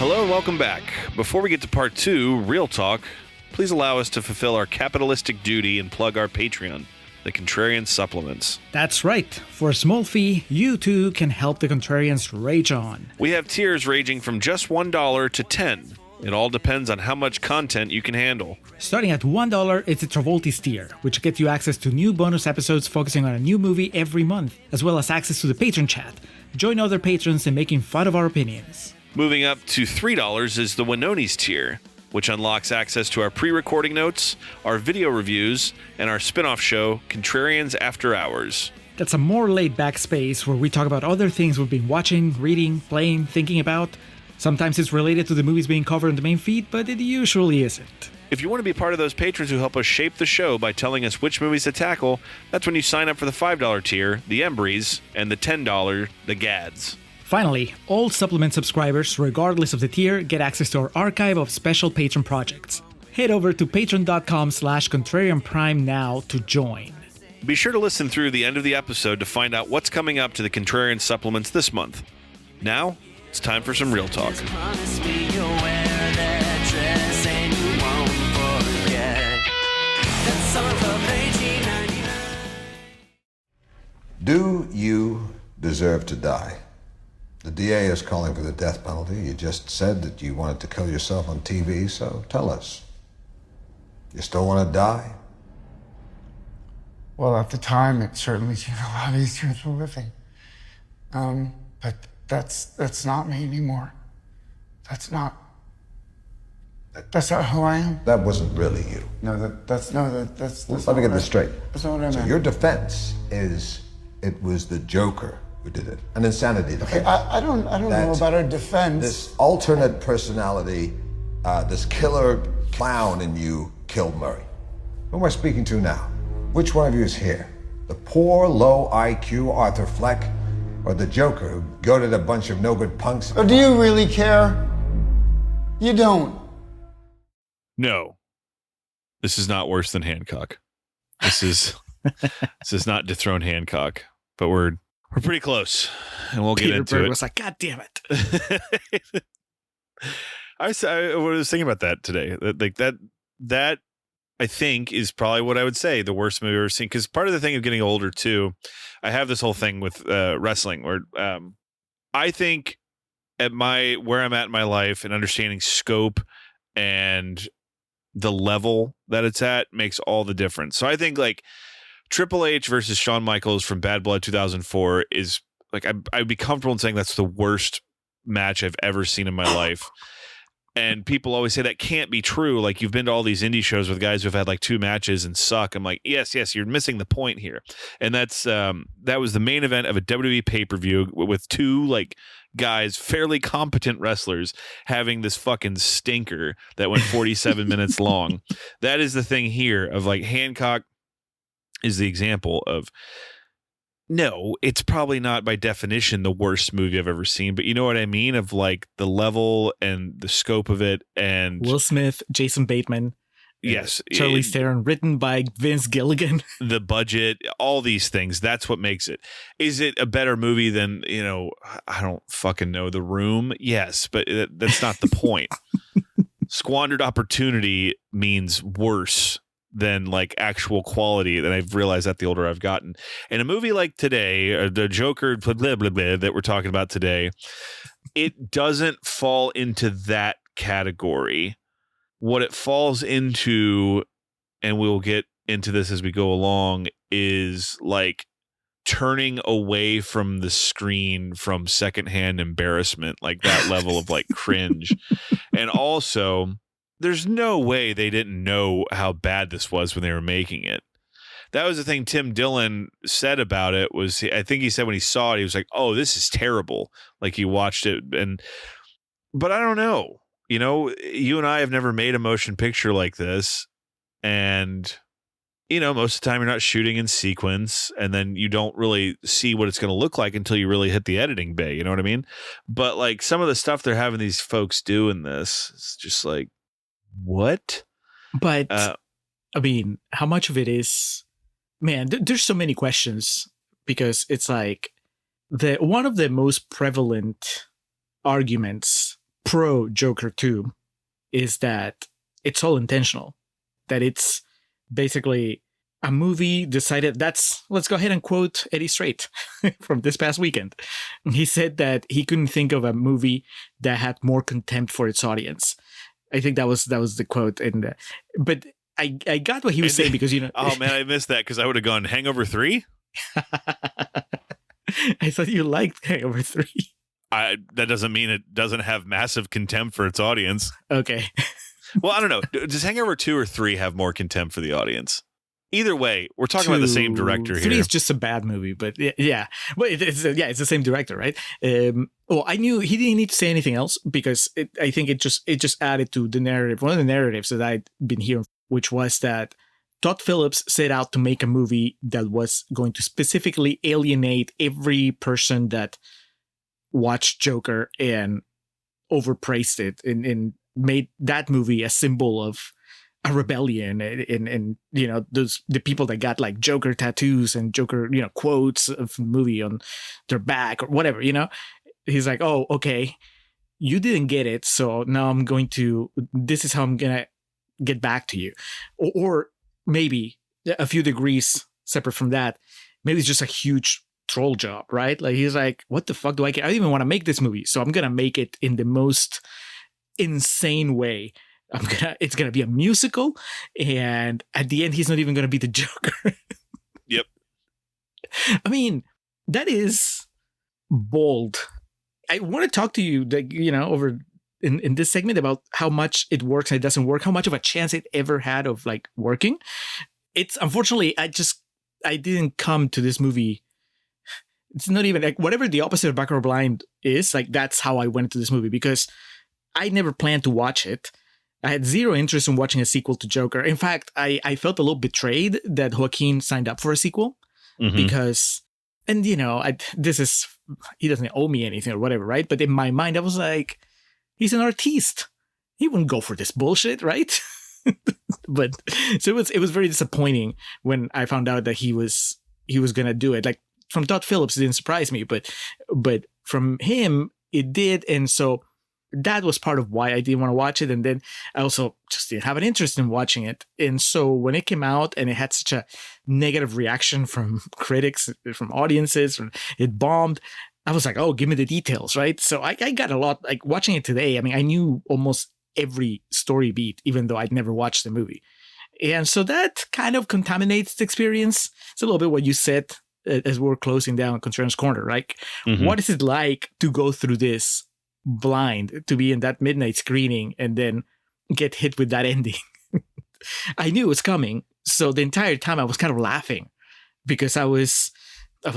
Hello and welcome back. Before we get to part 2, Real Talk, please allow us to fulfill our capitalistic duty and plug our Patreon, the Contrarian Supplements. That's right. For a small fee, you too can help the Contrarians rage on. We have tiers ranging from just $1 to $10. It all depends on how much content you can handle. Starting at $1, it's the Travoltis tier, which gets you access to new bonus episodes focusing on a new movie every month, as well as access to the patron chat. Join other patrons in making fun of our opinions. Moving up to $3 is the Winonis tier, which unlocks access to our pre-recording notes, our video reviews, and our spin-off show, Contrarians After Hours. That's a more laid-back space where we talk about other things we've been watching, reading, playing, thinking about. Sometimes it's related to the movies being covered in the main feed, but it usually isn't. If you want to be part of those patrons who help us shape the show by telling us which movies to tackle, that's when you sign up for the $5 tier, the Embries, and the $10, the Gads. Finally, all supplement subscribers, regardless of the tier, get access to our archive of special patron projects. Head over to patreon.com/contrarianprime now to join. Be sure to listen through the end of the episode to find out what's coming up to the Contrarian Supplements this month. Now, it's time for some Real Talk. Do you deserve to die? The DA is calling for the death penalty. You just said that you wanted to kill yourself on TV, so tell us. You still want to die? Well, at the time, it certainly seemed a lot easier than living. But that's not me anymore. That's not who I am. That wasn't really you. That's Let me get this straight. That's not what I meant. So your defense is it was the Joker who did it, an insanity defense. Okay, I don't know about a defense. This alternate personality, this killer clown in you killed Murray. Who am I speaking to now? Which one of you is here? The poor, low IQ Arthur Fleck, or the Joker who goaded a bunch of no-good punks? Or do you really care? You don't. No. This is not worse than Hancock. This is not dethrone Hancock, but we're pretty close, and we'll get Peter into Berg it. was like, God damn it. I was thinking about that today. That I think is probably what I would say the worst movie I've ever seen. Because part of the thing of getting older too, I have this whole thing with wrestling where I think where I'm at in my life and understanding scope and the level that it's at makes all the difference. So I think like Triple H versus Shawn Michaels from Bad Blood 2004 is like I'd be comfortable in saying that's the worst match I've ever seen in my life. And people always say that can't be true. Like, you've been to all these indie shows with guys who've had like 2 matches and suck. I'm like, yes, you're missing the point here. And that's that was the main event of a WWE pay-per-view with 2 like guys, fairly competent wrestlers, having this fucking stinker that went 47 minutes long. That is the thing here of like Hancock is the example of, no, it's probably not by definition the worst movie I've ever seen, but you know what I mean? Of like the level and the scope of it. And Will Smith, Jason Bateman. Yes. Charlize Theron, written by Vince Gilligan. The budget, all these things. That's what makes it. Is it a better movie than, I don't fucking know, The Room? Yes, but that's not the point. Squandered opportunity means worse than like actual quality that I've realized that the older I've gotten. And a movie like today, or the Joker blah, blah, blah, blah, that we're talking about today, it doesn't fall into that category. What it falls into, and we'll get into this as we go along, is like turning away from the screen from secondhand embarrassment, like that level of like cringe. And also, there's no way they didn't know how bad this was when they were making it. That was the thing Tim Dillon said about it was, I think he said when he saw it, he was like, oh, this is terrible. Like he watched it. But I don't know. You and I have never made a motion picture like this. And, most of the time you're not shooting in sequence, and then you don't really see what it's going to look like until you really hit the editing bay. You know what I mean? But like some of the stuff they're having these folks do in this, it's just like, what? But I mean, how much of it is, man, there's so many questions, because it's like one of the most prevalent arguments pro Joker 2 is that it's all intentional. That it's basically a movie decided let's go ahead and quote Eddie Straight from this past weekend. He said that he couldn't think of a movie that had more contempt for its audience. I think that was the quote. But I got what he was saying because, oh man, I missed that because I would have gone Hangover 3. I thought you liked Hangover 3. That doesn't mean it doesn't have massive contempt for its audience. Okay. Well, I don't know. Does Hangover 2 or 3 have more contempt for the audience? Either way, we're talking about the same director here. 3 is just a bad movie, but yeah. Well, it's the same director, right? Well, I knew he didn't need to say anything else because I think it just added to the narrative. One of the narratives that I'd been hearing, which was that Todd Phillips set out to make a movie that was going to specifically alienate every person that watched Joker and overpraised it and made that movie a symbol of a rebellion and the people that got like Joker tattoos and Joker quotes of the movie on their back or whatever. He's like, oh, okay, you didn't get it, so now this is how I'm gonna get back to you. Or maybe a few degrees separate from that, maybe it's just a huge troll job, right? Like he's like, what the fuck do I get? I don't even want to make this movie, so I'm gonna make it in the most insane way. It's gonna be a musical, and at the end, he's not even gonna be the Joker. Yep. I mean, that is bold. I want to talk to you, over in this segment about how much it works and it doesn't work, how much of a chance it ever had of like working. It's unfortunately, I didn't come to this movie. It's not even like whatever the opposite of Baccarat Blind is, like that's how I went to this movie because I never planned to watch it. I had zero interest in watching a sequel to Joker. In fact, I felt a little betrayed that Joaquin signed up for a sequel because, and he doesn't owe me anything or whatever, right? But in my mind, I was like, he's an artiste. He wouldn't go for this bullshit, right? But so it was very disappointing when I found out that he was going to do it. Like from Todd Phillips, it didn't surprise me, but from him, it did. And so that was part of why I didn't want to watch it. And then I also just didn't have an interest in watching it. And so when it came out and it had such a negative reaction from critics, from audiences, it bombed, I was like, oh, give me the details, right? So I got a lot, like watching it today. I mean, I knew almost every story beat, even though I'd never watched the movie. And so that kind of contaminates the experience. It's a little bit what you said as we're closing down Contreras Corner, right? What is it like to go through this blind, to be in that midnight screening and then get hit with that ending? I knew it was coming, so the entire time I was kind of laughing because I was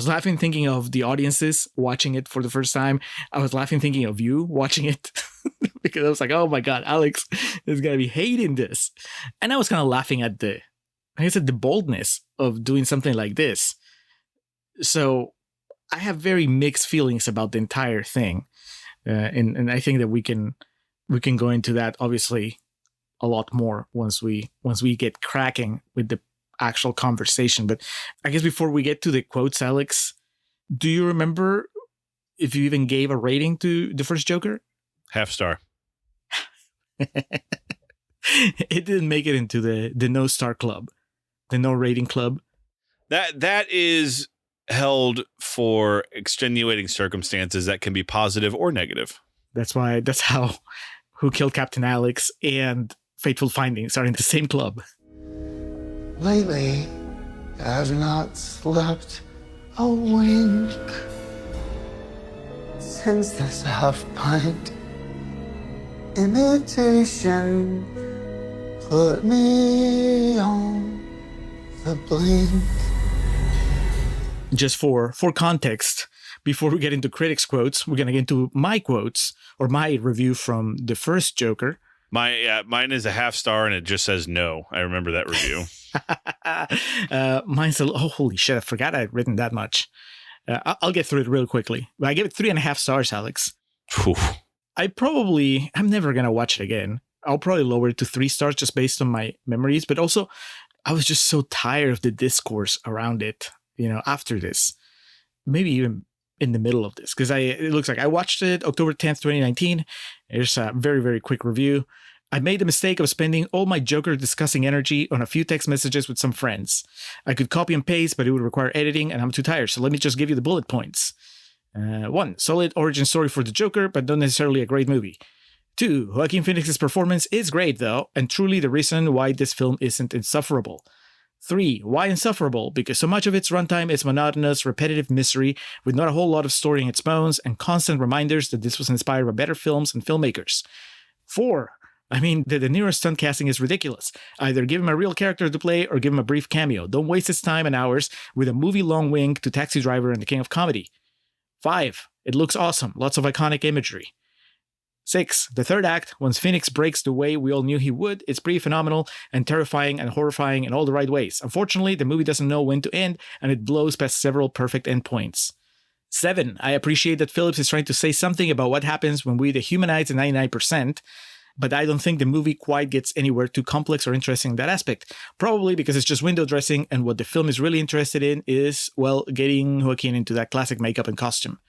laughing thinking of the audiences watching it for the first time. I was laughing thinking of you watching it because I was like, oh my god, Alex is gonna be hating this. And I was kind of laughing at the boldness of doing something like this. So I have very mixed feelings about the entire thing. And I think that we can go into that obviously a lot more once we get cracking with the actual conversation. But I guess before we get to the quotes, Alex, do you remember if you even gave a rating to the first Joker? 0.5 star. It didn't make it into the no star club, the no rating club. That is held for extenuating circumstances that can be positive or negative. That's how Who Killed Captain Alex and Fateful Findings are in the same club. Lately, I've not slept a wink since this half-pint imitation put me on the blink. Just for context, before we get into critics' quotes, we're going to get into my quotes or my review from the first Joker. Mine is a 0.5 star and it just says no. I remember that review. Mine's holy shit, I forgot I'd written that much. I'll get through it real quickly. I give it 3.5 stars, Alex. Oof. I'm never going to watch it again. I'll probably lower it to 3 stars just based on my memories, but also I was just so tired of the discourse around it. After this, maybe even in the middle of this because it looks like I watched it October 10th, 2019. Here's a very, very quick review. I made the mistake of spending all my Joker discussing energy on a few text messages with some friends. I could copy and paste, but it would require editing, and I'm too tired, so let me just give you the bullet points. 1. Solid origin story for the Joker, but not necessarily a great movie. 2. Joaquin Phoenix's performance is great, though, and truly the reason why this film isn't insufferable. 3. Why insufferable? Because so much of its runtime is monotonous, repetitive misery with not a whole lot of story in its bones and constant reminders that this was inspired by better films and filmmakers. 4. I mean, the De Niro stunt casting is ridiculous. Either give him a real character to play or give him a brief cameo. Don't waste his time and hours with a movie-long wink to Taxi Driver and The King of Comedy. 5. It looks awesome. Lots of iconic imagery. 6. The third act, once Phoenix breaks the way we all knew he would, is pretty phenomenal and terrifying and horrifying in all the right ways. Unfortunately, the movie doesn't know when to end, and it blows past several perfect endpoints. 7. I appreciate that Phillips is trying to say something about what happens when we dehumanize the 99%, but I don't think the movie quite gets anywhere too complex or interesting in that aspect. Probably because it's just window dressing, and what the film is really interested in is, well, getting Joaquin into that classic makeup and costume.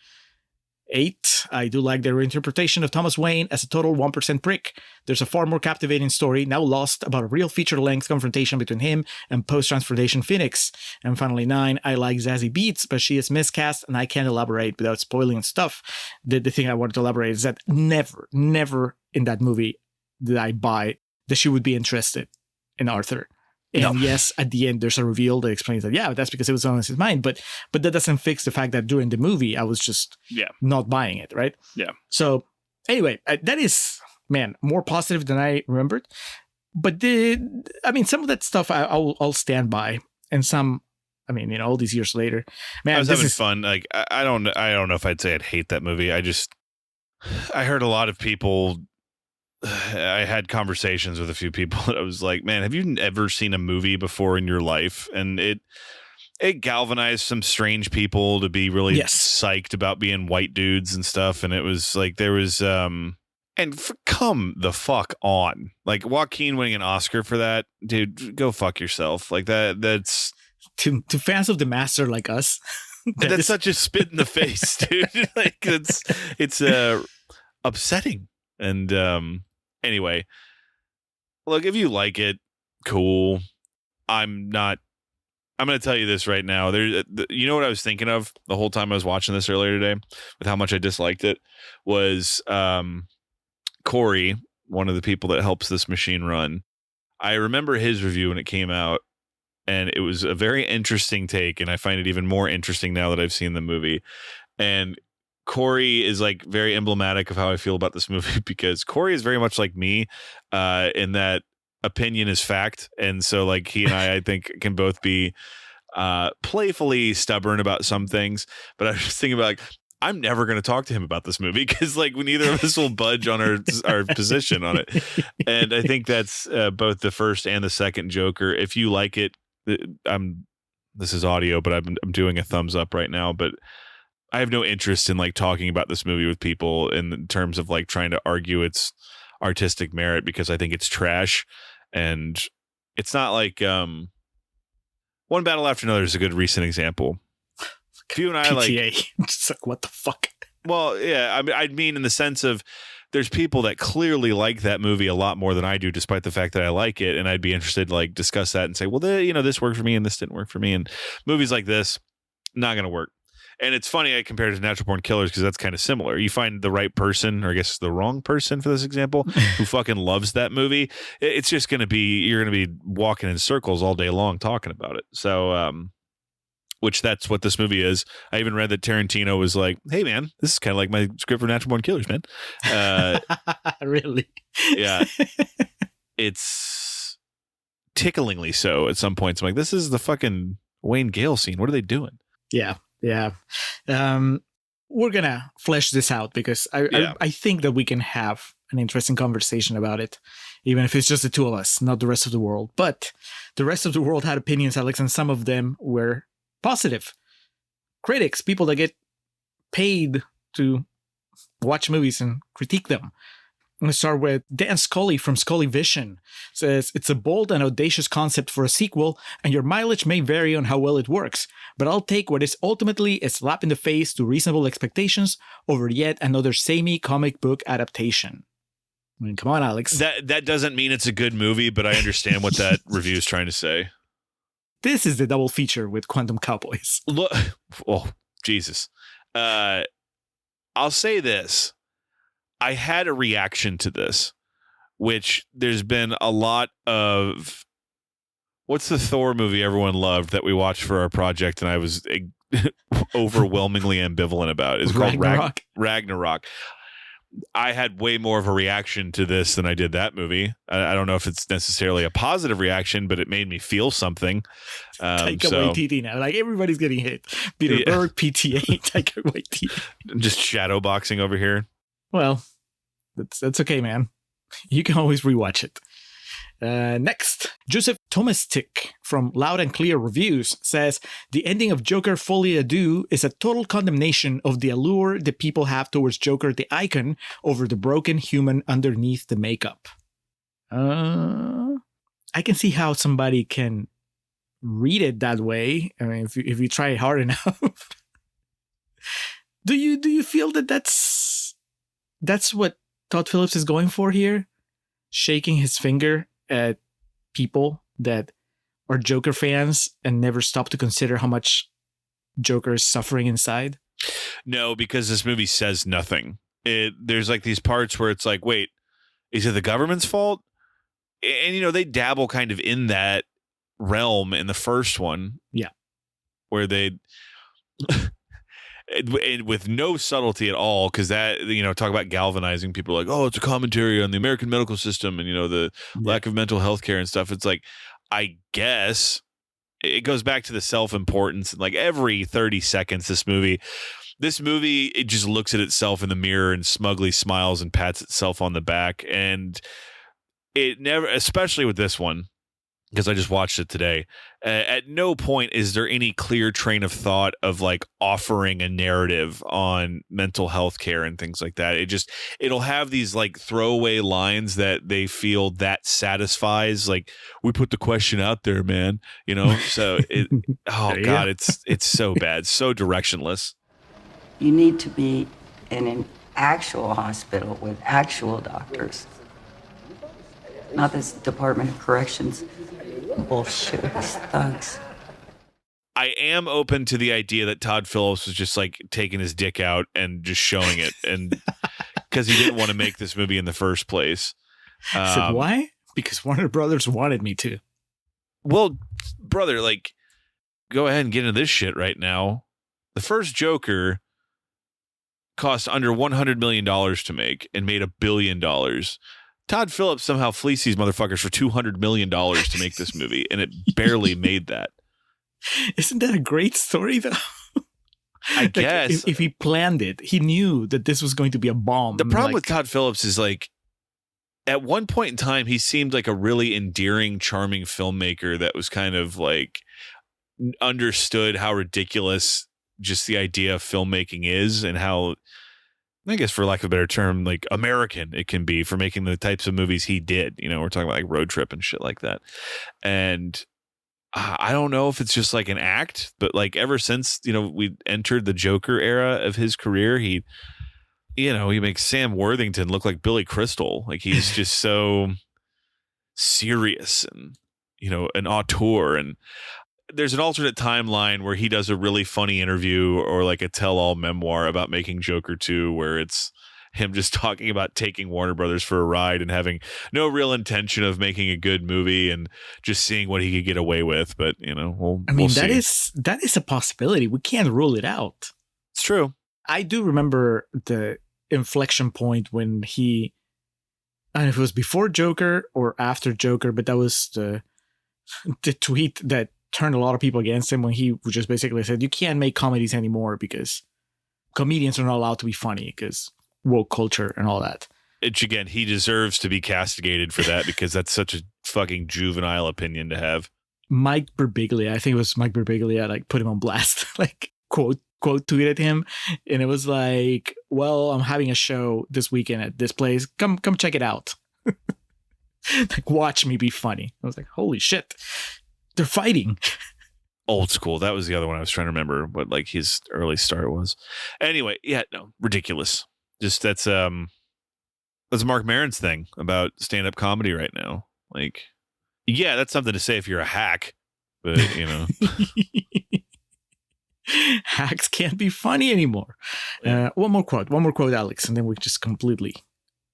8. I do like their reinterpretation of Thomas Wayne as a total 1% prick. There's a far more captivating story, now lost, about a real feature-length confrontation between him and post-transformation Phoenix. And finally, 9. I like Zazie Beetz, but she is miscast, and I can't elaborate without spoiling stuff. The thing I wanted to elaborate is that never in that movie did I buy that she would be interested in Arthur. And yes, at the end, there's a reveal that explains that, yeah, that's because it was on his mind. But that doesn't fix the fact that during the movie, I was just not buying it, right? Yeah. So anyway, that is, man, more positive than I remembered. But some of that stuff I'll stand by. And some, all these years later, man, I was having fun. Like, I don't know if I'd say I'd hate that movie. I heard a lot of people. I had conversations with a few people that I was like, man, have you ever seen a movie before in your life? And it galvanized some strange people to be really psyched about being white dudes and stuff. And it was like, there was, come the fuck on. Like Joaquin winning an Oscar for that, dude, go fuck yourself. Like that's to fans of the master like us. That's such a spit in the face, dude. Like it's upsetting. And anyway, look, if you like it, cool. I'm going to tell you this right now. You know what I was thinking of the whole time I was watching this earlier today with how much I disliked it was Corey, one of the people that helps this machine run. I remember his review when it came out, and it was a very interesting take, and I find it even more interesting now that I've seen the movie. And Corey is like very emblematic of how I feel about this movie because Corey is very much like me in that opinion is fact. And so like he and I think can both be playfully stubborn about some things. But I was just thinking about like, I'm never going to talk to him about this movie because like neither of us will budge on our position on it. And I think that's both the first and the second Joker. If you like it, this is audio, but I'm doing a thumbs up right now, but I have no interest in like talking about this movie with people in terms of like trying to argue its artistic merit because I think it's trash. And it's not like One Battle After Another is a good recent example. If you and I PTA. Just like, what the fuck? Well, yeah, I mean in the sense of there's people that clearly like that movie a lot more than I do, despite the fact that I like it. And I'd be interested to like discuss that and say, well, this worked for me and this didn't work for me. And movies like this, not going to work. And it's funny I compared it to Natural Born Killers because that's kind of similar. You find the right person, or I guess the wrong person for this example, who fucking loves that movie. It's just going to be, you're going to be walking in circles all day long talking about it. So, which that's what this movie is. I even read that Tarantino was like, hey man, this is kind of like my script for Natural Born Killers, man. Really? Yeah. It's ticklingly so at some points. I'm like, this is the fucking Wayne Gale scene. What are they doing? Yeah. Yeah. We're going to flesh this out because I think that we can have an interesting conversation about it, even if it's just the two of us, not the rest of the world. But the rest of the world had opinions, Alex, and some of them were positive. Critics, people that get paid to watch movies and critique them. I'm going to start with Dan Scully from Scully Vision. Says, it's a bold and audacious concept for a sequel, and your mileage may vary on how well it works, but I'll take what is ultimately a slap in the face to reasonable expectations over yet another samey comic book adaptation. I mean, come on, Alex. That doesn't mean it's a good movie, but I understand what that review is trying to say. This is the double feature with Quantum Cowboys. Look, oh, Jesus. I'll say this. I had a reaction to this, which there's been a lot of... What's the Thor movie everyone loved that we watched for our project and I was overwhelmingly ambivalent about? It's called Ragnarok. I had way more of a reaction to this than I did that movie. I don't know if it's necessarily a positive reaction, but it made me feel something. Taika Waititi now. Like, everybody's getting hit. Peter Berg, PTA, Taika Waititi. Just shadow boxing over here. Well, that's okay, man. You can always rewatch it. Next, Joseph Tomastik from Loud and Clear Reviews says, the ending of Joker Folie A Deux is a total condemnation of the allure the people have towards Joker the icon over the broken human underneath the makeup. I can see how somebody can read it that way. I mean, if you try hard enough. Do you feel that that's what Todd Phillips is going for here? Shaking his finger at people that are Joker fans and never stop to consider how much Joker is suffering inside? No, because this movie says nothing. There's like these parts where it's like, wait, is it the government's fault? And, you know, they dabble kind of in that realm in the first one. Yeah. Where they... with no subtlety at all, because that, you know, talk about galvanizing people like, oh, it's a commentary on the American medical system and, you know, the lack of mental health care and stuff. It's like, I guess it goes back to the self-importance. And like every 30 seconds, this movie, it just looks at itself in the mirror and smugly smiles and pats itself on the back. And it never, especially with this one, because I just watched it today, at no point is there any clear train of thought of like offering a narrative on mental health care and things like that. It'll have these like throwaway lines that they feel that satisfies. Like, we put the question out there, man, you know? So God, it's so bad, so directionless. You need to be in an actual hospital with actual doctors. Not this Department of Corrections bullshit. Thugs. I am open to the idea that Todd Phillips was just like taking his dick out and just showing it, and because he didn't want to make this movie in the first place. I said, why? Because Warner Brothers wanted me to. Well, brother, like, go ahead and get into this shit right now. The first Joker cost under $100 million to make and made $1 billion. Todd Phillips somehow fleeced these motherfuckers for $200 million to make this movie, and it barely made that. Isn't that a great story, though? I guess. If he planned it, he knew that this was going to be a bomb. The problem with Todd Phillips is, like, at one point in time, he seemed like a really endearing, charming filmmaker that was kind of, like, understood how ridiculous just the idea of filmmaking is, and how, I guess, for lack of a better term, like, American it can be for making the types of movies he did. You know, we're talking about like Road Trip and shit like that. And I don't know if it's just like an act, but like ever since, you know, we entered the Joker era of his career, he makes Sam Worthington look like Billy Crystal. Like, he's just so serious and, you know, an auteur. And there's an alternate timeline where he does a really funny interview or like a tell-all memoir about making Joker 2, where it's him just talking about taking Warner Brothers for a ride and having no real intention of making a good movie and just seeing what he could get away with. But, you know, we'll see. that is a possibility. We can't rule it out. It's true. I do remember the inflection point when he, I don't know if it was before Joker or after Joker, but that was the tweet that turned a lot of people against him, when he just basically said, you can't make comedies anymore because comedians are not allowed to be funny because woke culture and all that. Again, he deserves to be castigated for that because that's such a fucking juvenile opinion to have. Mike Birbiglia, I think it was Mike Birbiglia, like, put him on blast, like, quote quote tweeted him, and it was like, well, I'm having a show this weekend at this place. Come check it out. Like, watch me be funny. I was like, holy shit, they're fighting. Old school. That was the other one I was trying to remember what like his early start was. Anyway, yeah, no, ridiculous. Just that's Mark Maron's thing about stand-up comedy right now. Like, yeah, that's something to say if you're a hack, but Hacks can't be funny anymore. One more quote, Alex, and then we just completely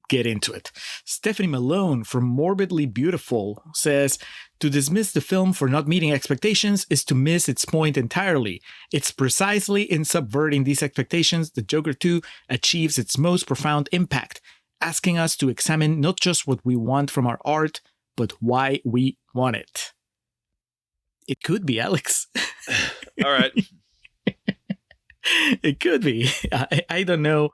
get into it. Stephanie Malone from Morbidly Beautiful says, to dismiss the film for not meeting expectations is to miss its point entirely. It's precisely in subverting these expectations that Joker 2 achieves its most profound impact, asking us to examine not just what we want from our art, but why we want it. It could be, Alex. All right. It could be. I don't know.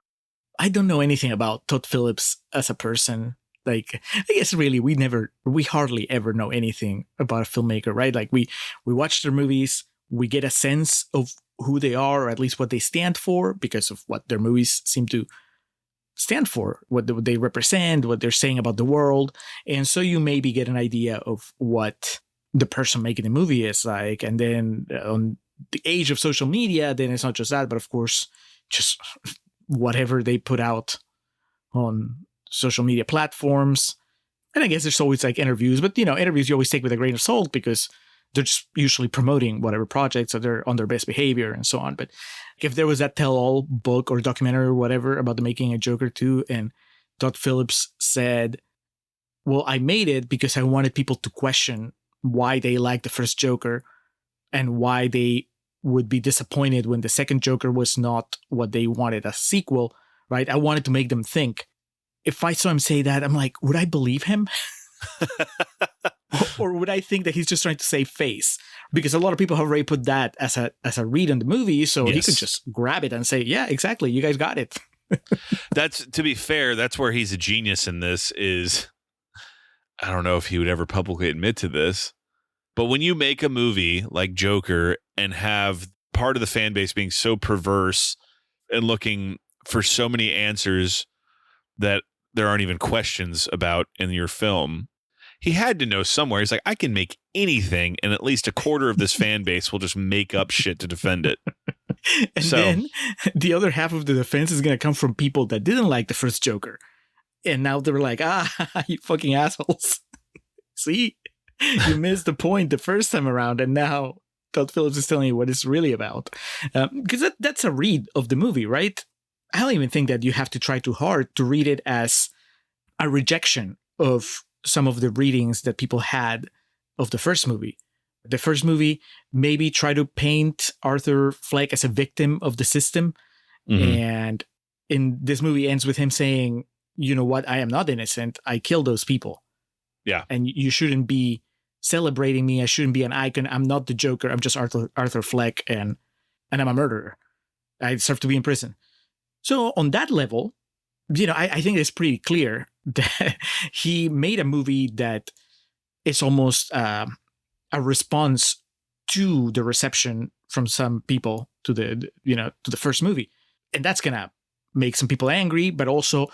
I don't know anything about Todd Phillips as a person. Like, I guess really we hardly ever know anything about a filmmaker, right? Like we watch their movies, we get a sense of who they are, or at least what they stand for, because of what their movies seem to stand for, what they represent, what they're saying about the world. And so you maybe get an idea of what the person making the movie is like. And then on the age of social media, then it's not just that, but of course, just whatever they put out on social media platforms. And I guess there's always like interviews, but interviews you always take with a grain of salt because they're just usually promoting whatever projects or they're on their best behavior and so on. But if there was that tell-all book or documentary or whatever about the making of Joker 2, and Todd Phillips said, well, I made it because I wanted people to question why they liked the first Joker and why they would be disappointed when the second Joker was not what they wanted, a sequel, right? I wanted to make them think. If I saw him say that, I'm like, would I believe him? Or would I think that he's just trying to save face? Because a lot of people have already put that as a read on the movie, so he could just grab it and say, yeah, exactly, you guys got it. That's, to be fair, that's where he's a genius in this is, I don't know if he would ever publicly admit to this, but when you make a movie like Joker and have part of the fan base being so perverse and looking for so many answers that there aren't even questions about in your film, he had to know somewhere. He's like, I can make anything, and at least a quarter of this fan base will just make up shit to defend it. And then the other half of the defense is going to come from people that didn't like the first Joker. And now they're like, you fucking assholes. See, you missed the point the first time around, and now Todd Phillips is telling you what it's really about. Because that's a read of the movie, right? I don't even think that you have to try too hard to read it as a rejection of some of the readings that people had of the first movie. The first movie maybe try to paint Arthur Fleck as a victim of the system. Mm-hmm. And in this movie ends with him saying, you know what? I am not innocent. I killed those people. Yeah. And you shouldn't be celebrating me. I shouldn't be an icon. I'm not the Joker. I'm just Arthur Fleck, and I'm a murderer. I deserve to be in prison. So on that level, I think it's pretty clear that he made a movie that is almost a response to the reception from some people to the first movie. And that's going to make some people angry, but also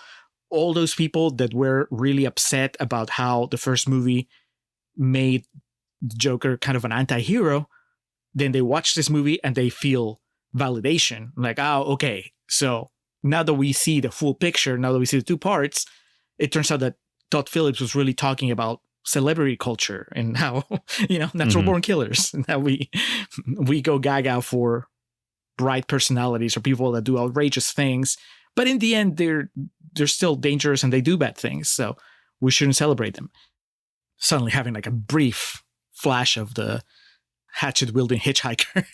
all those people that were really upset about how the first movie made the Joker kind of an anti-hero, then they watch this movie and they feel validation. Like, okay, so now that we see the full picture, now that we see the two parts, it turns out that Todd Phillips was really talking about celebrity culture and how, natural born killers, and how we go gaga for bright personalities or people that do outrageous things. But in the end, they're still dangerous and they do bad things. So we shouldn't celebrate them. Suddenly having like a brief flash of the hatchet-wielding hitchhiker.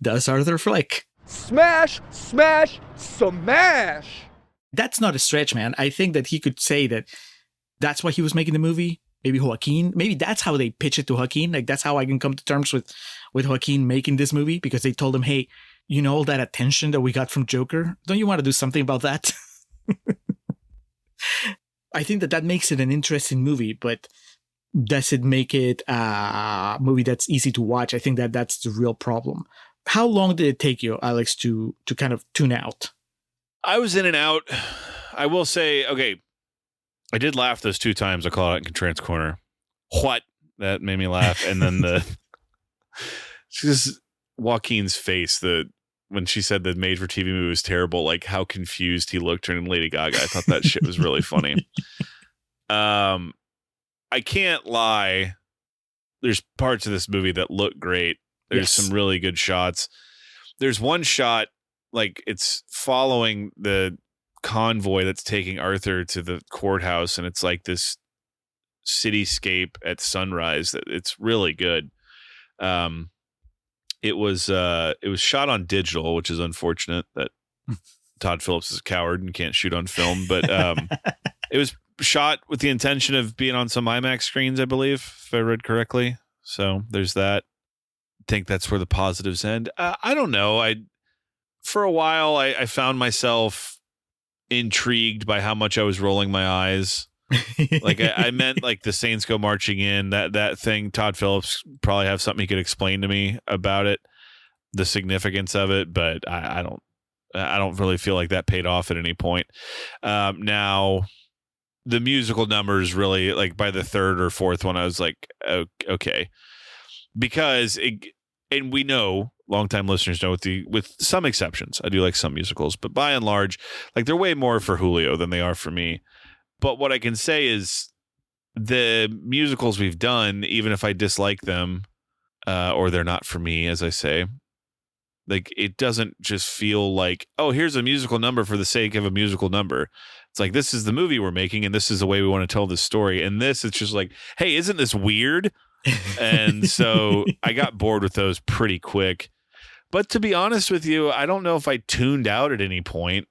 That's Arthur Fleck. Smash, smash, smash. That's not a stretch, man. I think that he could say that that's why he was making the movie. Maybe Joaquin. Maybe that's how they pitch it to Joaquin. Like, that's how I can come to terms with Joaquin making this movie, because they told him, hey, all that attention that we got from Joker, don't you want to do something about that? I think that makes it an interesting movie, but does it make it a movie that's easy to watch? I think that's the real problem. how long did it take you, Alex, to kind of tune out? I was in and out. I will say, okay, I did laugh those 2 times I called out in Contreras Corner. What? That made me laugh. And then just Joaquin's face, when she said the made-for-TV movie was terrible, like how confused he looked during Lady Gaga. I thought that shit was really funny. I can't lie. There's parts of this movie that look great. There's some really good shots. There's one shot, like it's following the convoy that's taking Arthur to the courthouse, and it's like this cityscape at sunrise. It's really good. It was shot on digital, which is unfortunate that Todd Phillips is a coward and can't shoot on film, but it was shot with the intention of being on some IMAX screens, I believe, if I read correctly. So there's that. I think that's where the positives end. I don't know. For a while, I found myself intrigued by how much I was rolling my eyes. Like I meant like the Saints Go Marching In, that thing. Todd Phillips probably have something he could explain to me about it, the significance of it, but I don't really feel like that paid off at any point. Now the musical numbers really, like by the 3rd or 4th one, I was like, okay, because and we know, longtime listeners know, with some exceptions, I do like some musicals, but by and large, like they're way more for Julio than they are for me. But what I can say is the musicals we've done, even if I dislike them or they're not for me, as I say, like it doesn't just feel like, oh, here's a musical number for the sake of a musical number. It's like, this is the movie we're making and this is the way we want to tell this story. And this, it's just like, hey, isn't this weird? And so I got bored with those pretty quick. But to be honest with you, I don't know if I tuned out at any point.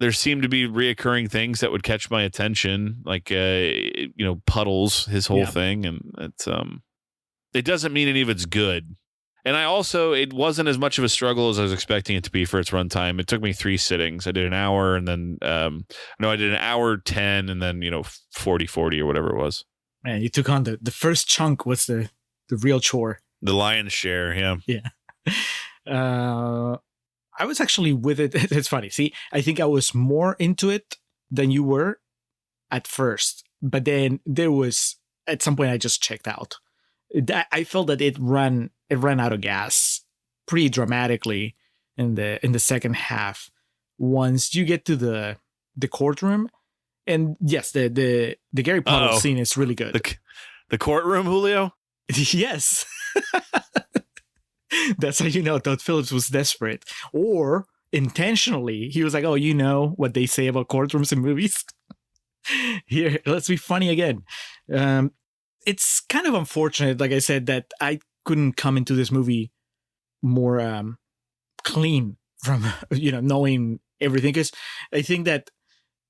There seemed to be reoccurring things that would catch my attention, like Puddles, his whole thing, and it doesn't mean any of it's good. And it wasn't as much of a struggle as I was expecting it to be for its runtime. It took me 3 sittings. I did an hour, and then I did an hour 10, and then 40 or whatever it was. Man, you took on the first chunk. Was the real chore? The lion's share, yeah. I was actually with it. It's funny. See, I think I was more into it than you were at first. But then there was, at some point, I just checked out. I felt that it ran out of gas pretty dramatically in the second half. Once you get to the courtroom, and yes, the Gary Puddle scene is really good. The courtroom, Julio? Yes. That's how you know Todd Phillips was desperate. Or intentionally, he was like, oh, you know what they say about courtrooms in movies? Here, let's be funny again. It's kind of unfortunate, like I said, that I couldn't come into this movie more clean from, knowing everything. Because I think that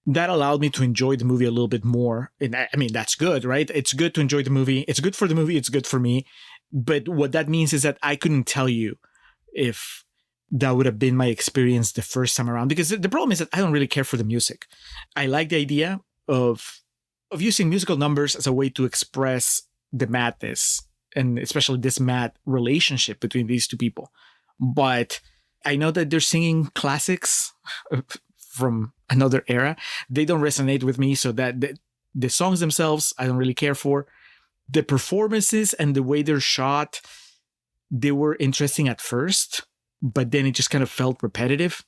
allowed me to enjoy the movie a little bit more. And I mean, that's good, right? It's good to enjoy the movie. It's good for the movie. It's good for me. But what that means is that I couldn't tell you if that would have been my experience the first time around. Because the problem is that I don't really care for the music. I like the idea of using musical numbers as a way to express the madness, and especially this mad relationship between these two people. But I know that they're singing classics from another era. They don't resonate with me, so that the songs themselves I don't really care for. The performances and the way they're shot, they were interesting at first, but then it just kind of felt repetitive.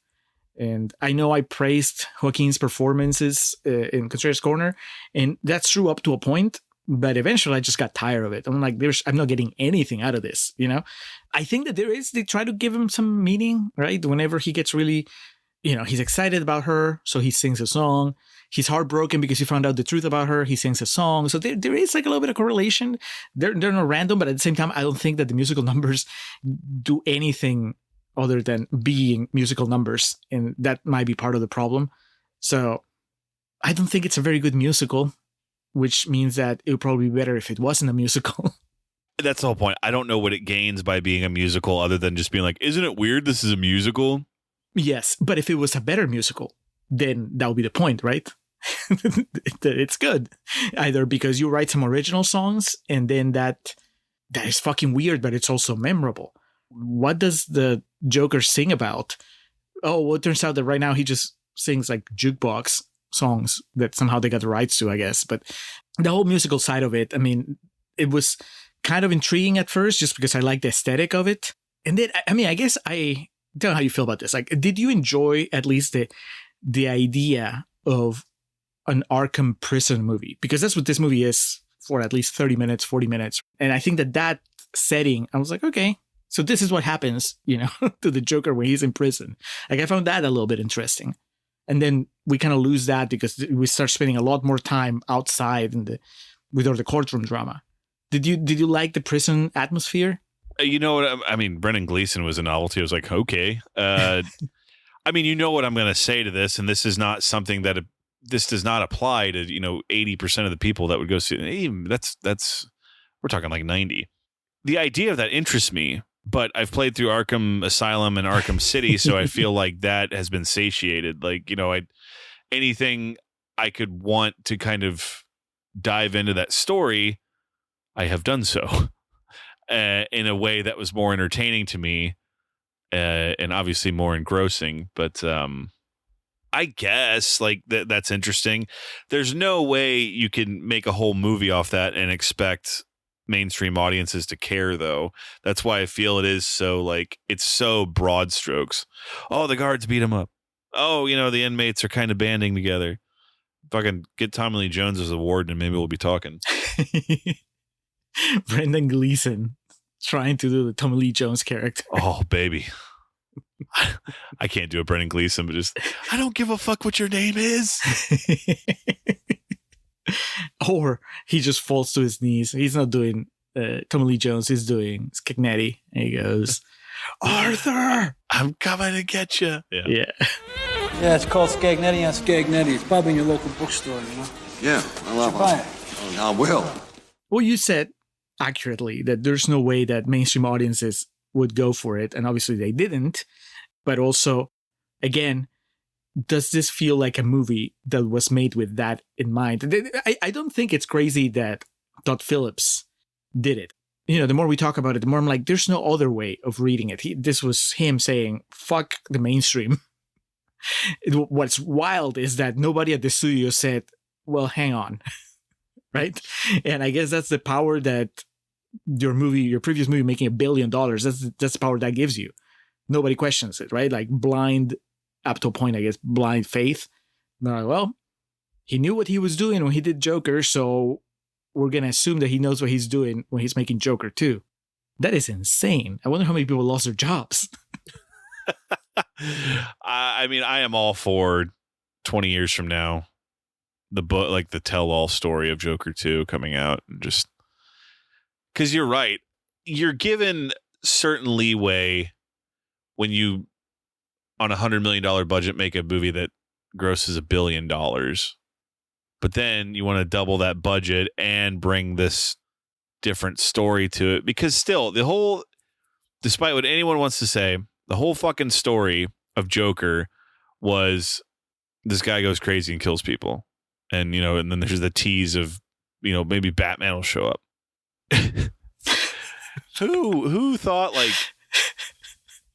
And I know I praised Joaquin's performances in Contreras Corner, and that's true up to a point, but eventually I just got tired of it. I'm like, I'm not getting anything out of this, I think that they try to give him some meaning, right? Whenever he gets really, he's excited about her, so he sings a song. He's heartbroken because he found out the truth about her. He sings a song. So there is like a little bit of correlation. They're not random, but at the same time, I don't think that the musical numbers do anything other than being musical numbers. And that might be part of the problem. So I don't think it's a very good musical, which means that it would probably be better if it wasn't a musical. That's the whole point. I don't know what it gains by being a musical other than just being like, isn't it weird this is a musical? Yes, but if it was a better musical, then that would be the point, right? It's good. Either because you write some original songs and then that is fucking weird, but it's also memorable. what does the Joker sing about? Oh, well, it turns out that right now he just sings like jukebox songs that somehow they got the rights to, I guess. But the whole musical side of it, I mean, it was kind of intriguing at first just because I like the aesthetic of it. And then, I mean, I guess I don't know how you feel about this. Like, did you enjoy at least the idea of an Arkham prison movie? Because that's what this movie is for at least 30 minutes, 40 minutes. And I think that setting, I was like, okay, so this is what happens, to the Joker when he's in prison. Like, I found that a little bit interesting. And then we kind of lose that because we start spending a lot more time outside with all the courtroom drama. Did you like the prison atmosphere? You know what? I mean, Brendan Gleeson was a novelty. I was like, okay. I mean, you know what I'm going to say to this, and this is not something that this does not apply to 80% of the people that would go see. Hey, that's we're talking like 90. The idea of that interests me, but I've played through Arkham Asylum and Arkham City, so I feel like that has been satiated. Like anything I could want to kind of dive into that story, I have done so. In a way that was more entertaining to me, and obviously more engrossing. But I guess like that's interesting. There's no way you can make a whole movie off that and expect mainstream audiences to care, though. That's why I feel it is so like it's so broad strokes. Oh, the guards beat him up. Oh, the inmates are kind of banding together. Fucking get Tommy Lee Jones as a warden, and maybe we'll be talking. Brendan Gleeson trying to do the Tommy Lee Jones character. Oh, baby. I can't do a Brendan Gleeson, but just, I don't give a fuck what your name is. Or he just falls to his knees. He's not doing Tommy Lee Jones. He's doing Skegnetti. And he goes, Arthur, I'm coming to get you. Yeah. Yeah, it's called Skegnetti on Skegnetti. It's probably in your local bookstore, Yeah, I love buy it. it. I will. Well, you said accurately that there's no way that mainstream audiences would go for it. And obviously they didn't. But also, again, does this feel like a movie that was made with that in mind? I don't think it's crazy that Todd Phillips did it. The more we talk about it, the more I'm like, there's no other way of reading it. This was him saying, fuck the mainstream. What's wild is that nobody at the studio said, well, hang on. Right? And I guess that's the power that your previous movie making $1 billion, that's the power that gives you. Nobody questions it, right? Like blind, up to a point, I guess, blind faith. They're like, well, he knew what he was doing when he did Joker, so we're going to assume that he knows what he's doing when he's making Joker 2. That is insane. I wonder how many people lost their jobs. I mean, I am all for 20 years from now, the book, like the tell-all story of Joker 2 coming out, and just because you're right, you're given certain leeway when you on $100 million budget make a movie that grosses $1 billion, but then you want to double that budget and bring this different story to it, because still despite what anyone wants to say, the whole fucking story of Joker was this guy goes crazy and kills people. And, and then there's the tease of, maybe Batman will show up. Who thought like,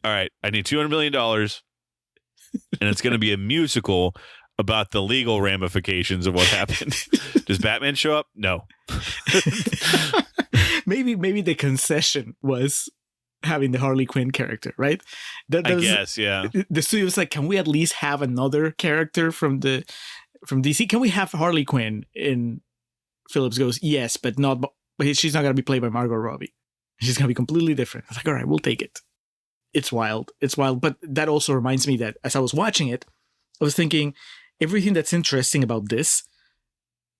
all right, I need $200 million and it's going to be a musical about the legal ramifications of what happened. Does Batman show up? No. Maybe the concession was having the Harley Quinn character, right? I guess, yeah. The studio was like, can we at least have another character from DC? Can we have Harley Quinn? And Phillips goes, yes, but she's not going to be played by Margot Robbie. She's going to be completely different. I was like, all right, we'll take it. It's wild. It's wild. But that also reminds me that as I was watching it, I was thinking everything that's interesting about this,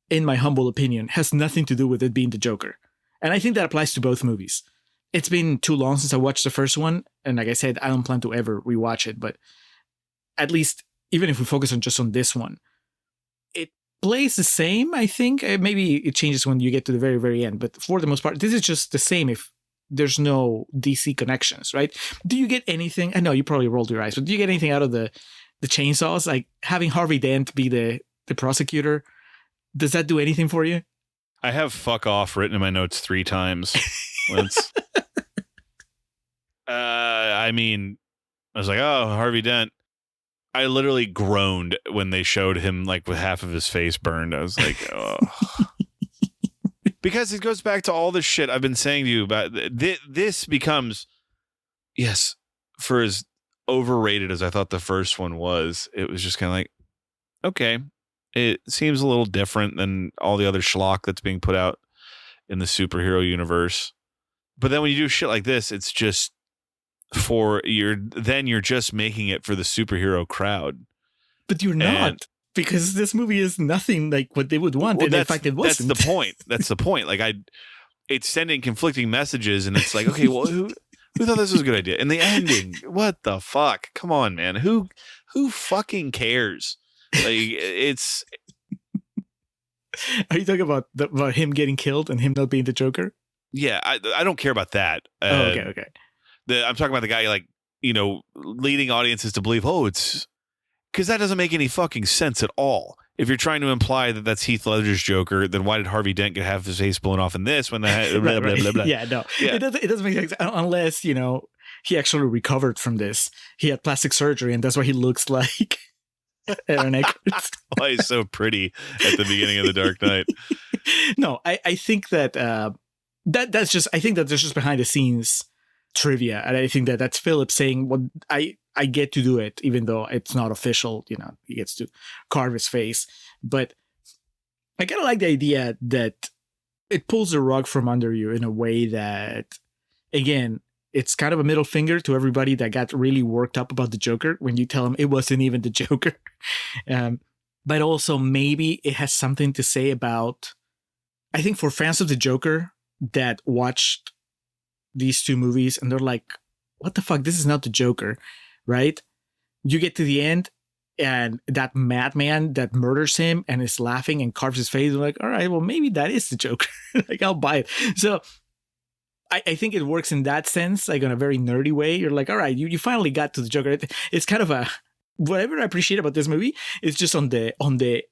in my humble opinion, has nothing to do with it being the Joker. And I think that applies to both movies. It's been too long since I watched the first one. And like I said, I don't plan to ever rewatch it. But at least, even if we focus on this one, it plays the same, I think. Maybe it changes when you get to the very, very end. But for the most part, this is just the same if there's no DC connections, right? Do you get anything? I know you probably rolled your eyes, but do you get anything out of the chainsaws? Like having Harvey Dent be the prosecutor, does that do anything for you? I have fuck off written in my notes 3 times. I mean, I was like, oh, Harvey Dent. I literally groaned when they showed him like with half of his face burned. I was like, oh. Because it goes back to all the shit I've been saying to you about this becomes, yes, for as overrated as I thought the first one was, it was just kind of like, okay, it seems a little different than all the other schlock that's being put out in the superhero universe. But then when you do shit like this, it's just you're just making it for the superhero crowd. But you're not, because this movie is nothing like what they would want. Well, and in fact, it wasn't. That's the point. That's the point. Like it's sending conflicting messages, and it's like, okay, well, who thought this was a good idea? And the ending, what the fuck? Come on, man. Who fucking cares? Like it's. Are you talking about him getting killed and him not being the Joker? Yeah, I don't care about that. Okay. I'm talking about the guy, like, leading audiences to believe, it's because that doesn't make any fucking sense at all. If you're trying to imply that that's Heath Ledger's Joker, then why did Harvey Dent get half his face blown off in this when the blah, blah, blah, blah. Yeah, no, yeah. It doesn't make sense unless he actually recovered from this. He had plastic surgery, and that's why he looks like Aaron Eckhart. Why he's so pretty at the beginning of The Dark Knight. No, I think that that's just behind the scenes trivia, and I think that's Phillips saying, well, I get to do it even though it's not official. He gets to carve his face. But I kind of like the idea that it pulls the rug from under you in a way that, again, it's kind of a middle finger to everybody that got really worked up about the Joker when you tell them it wasn't even the Joker. But also maybe it has something to say about, I think, for fans of the Joker that watched these two movies and they're like, what the fuck? This is not the Joker, right? You get to the end and that madman that murders him and is laughing and carves his face. They're like, all right, well, maybe that is the Joker. Like, I'll buy it. So I think it works in that sense, like in a very nerdy way. You're like, all right, you finally got to the Joker. It's kind of whatever I appreciate about this movie is just on the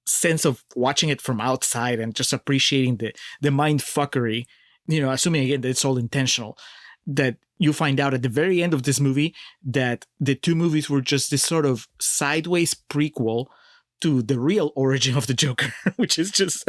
sense of watching it from outside and just appreciating the mind fuckery, assuming again that it's all intentional, that you find out at the very end of this movie that the two movies were just this sort of sideways prequel to the real origin of the Joker, which is just